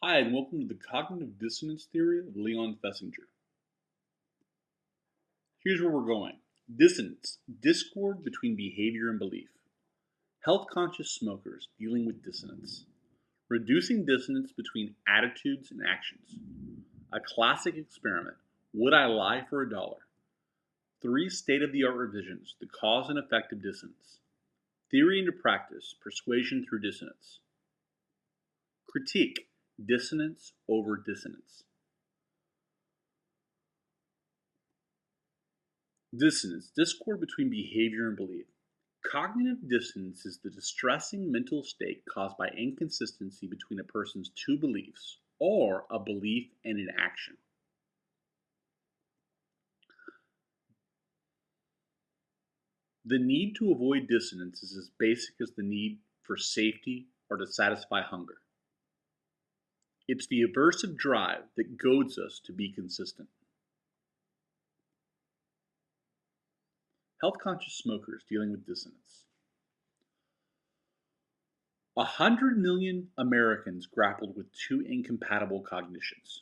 Hi, and welcome to the cognitive dissonance theory of Leon Fessinger. Here's where we're going. Dissonance, discord between behavior and belief. Health conscious smokers dealing with dissonance. Reducing dissonance between attitudes and actions. A classic experiment. Would I lie for $1? 3 state of the art revisions, the cause and effect of dissonance. Theory into practice, persuasion through dissonance. Critique, dissonance over dissonance. Dissonance, discord between behavior and belief. Cognitive dissonance is the distressing mental state caused by inconsistency between a person's two beliefs or a belief and an action. The need to avoid dissonance is as basic as the need for safety or to satisfy hunger. It's the aversive drive that goads us to be consistent. Health conscious smokers dealing with dissonance. 100 million Americans grappled with two incompatible cognitions.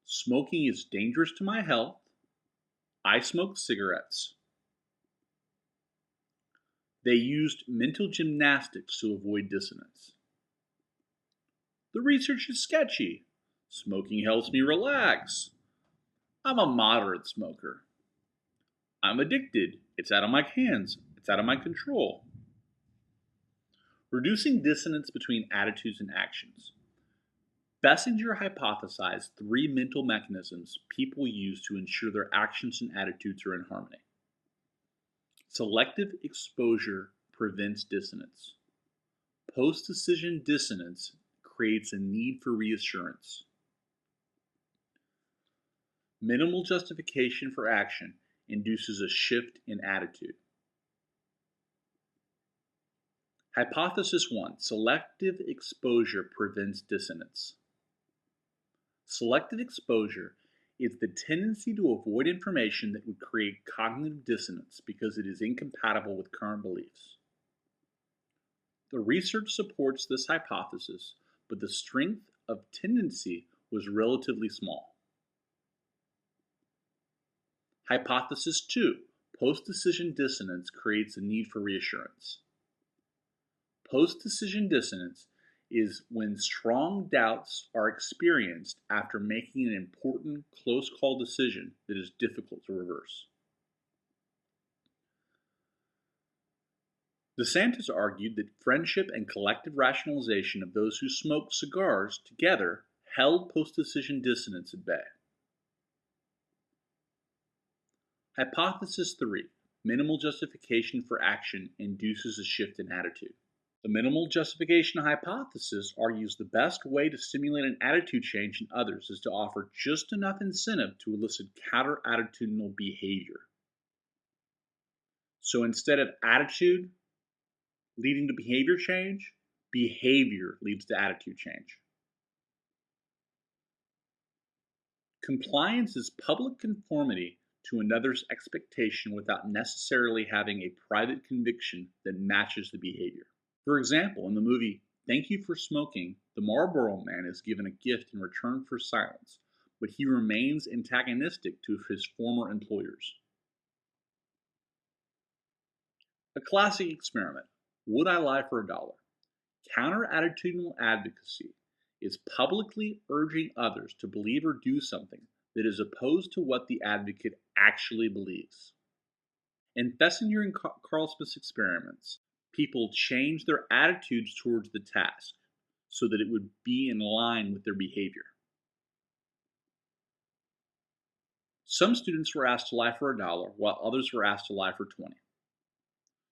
Smoking is dangerous to my health. I smoke cigarettes. They used mental gymnastics to avoid dissonance. The research is sketchy. Smoking helps me relax. I'm a moderate smoker. I'm addicted. It's out of my hands. It's out of my control. Reducing dissonance between attitudes and actions. Fessinger hypothesized 3 mental mechanisms people use to ensure their actions and attitudes are in harmony. Selective exposure prevents dissonance. Post-decision dissonance creates a need for reassurance. Minimal justification for action induces a shift in attitude. Hypothesis 1. Selective exposure prevents dissonance. Selective exposure is the tendency to avoid information that would create cognitive dissonance because it is incompatible with current beliefs. The research supports this hypothesis, but the strength of tendency was relatively small. Hypothesis 2. Post-decision dissonance creates a need for reassurance. Post-decision dissonance is when strong doubts are experienced after making an important close call decision that is difficult to reverse. Dissonance argued that friendship and collective rationalization of those who smoked cigars together held post-decision dissonance at bay. Hypothesis 3. Minimal justification for action induces a shift in attitude. The minimal justification hypothesis argues the best way to stimulate an attitude change in others is to offer just enough incentive to elicit counter-attitudinal behavior. So instead of attitude leading to behavior change, behavior leads to attitude change. Compliance is public conformity to another's expectation without necessarily having a private conviction that matches the behavior. For example, in the movie Thank You for Smoking, the Marlboro Man is given a gift in return for silence, but he remains antagonistic to his former employers. A classic experiment. Would I lie for $1? Counter-attitudinal advocacy is publicly urging others to believe or do something that is opposed to what the advocate actually believes. In Fessinger and Carlsmith's experiments, people change their attitudes towards the task so that it would be in line with their behavior. Some students were asked to lie for $1, while others were asked to lie for 20.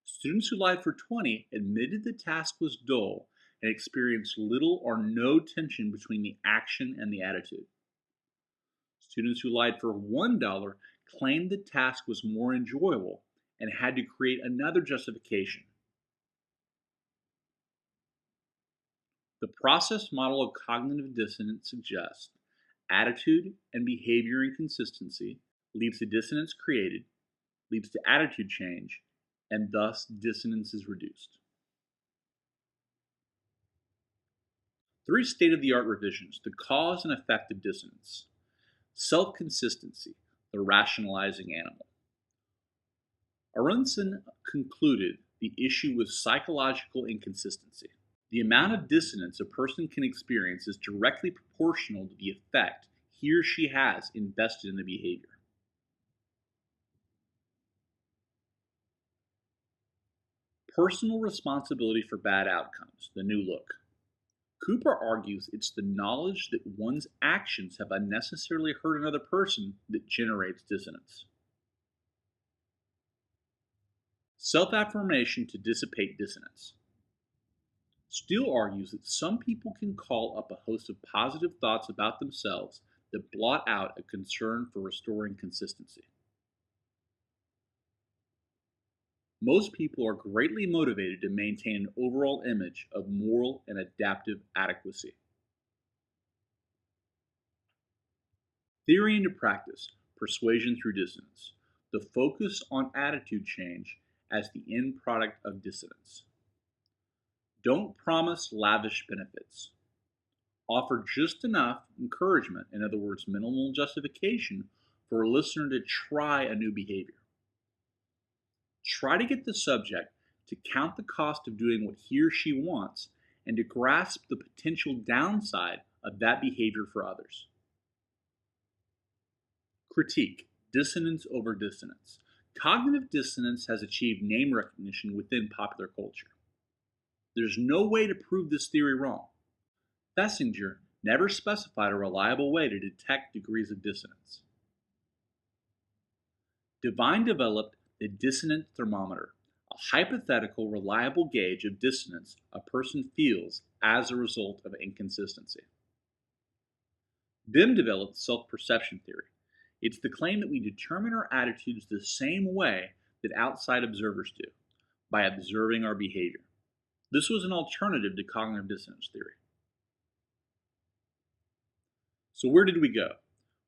Students who lied for 20 admitted the task was dull and experienced little or no tension between the action and the attitude. Students who lied for $1 claimed the task was more enjoyable and had to create another justification. The process model of cognitive dissonance suggests attitude and behavior inconsistency leads to dissonance created, leads to attitude change, and thus dissonance is reduced. 3 state-of-the-art revisions, the cause and effect of dissonance. Self-consistency, the rationalizing animal. Aronson concluded the issue with psychological inconsistency. The amount of dissonance a person can experience is directly proportional to the effect he or she has invested in the behavior. Personal responsibility for bad outcomes, the new look. Cooper argues it's the knowledge that one's actions have unnecessarily hurt another person that generates dissonance. Self-affirmation to dissipate dissonance. Steele argues that some people can call up a host of positive thoughts about themselves that blot out a concern for restoring consistency. Most people are greatly motivated to maintain an overall image of moral and adaptive adequacy. Theory into practice, persuasion through dissonance. The focus on attitude change as the end product of dissonance. Don't promise lavish benefits. Offer just enough encouragement, in other words, minimal justification, for a listener to try a new behavior. Try to get the subject to count the cost of doing what he or she wants and to grasp the potential downside of that behavior for others. Critique, dissonance over dissonance. Cognitive dissonance has achieved name recognition within popular culture. There's no way to prove this theory wrong. Fessinger never specified a reliable way to detect degrees of dissonance. Devine developed the dissonant thermometer, a hypothetical, reliable gauge of dissonance a person feels as a result of inconsistency. Bim developed self-perception theory. It's the claim that we determine our attitudes the same way that outside observers do, by observing our behavior. This was an alternative to cognitive dissonance theory. So where did we go?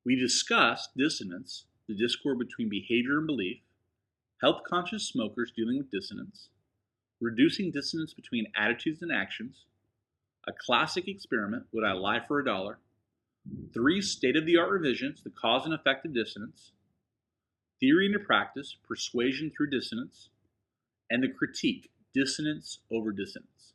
We discussed dissonance, the discord between behavior and belief, health-conscious smokers dealing with dissonance, reducing dissonance between attitudes and actions, a classic experiment, would I lie for $1, 3 state-of-the-art revisions, the cause and effect of dissonance, theory into practice, persuasion through dissonance, and the critique, dissonance over dissonance.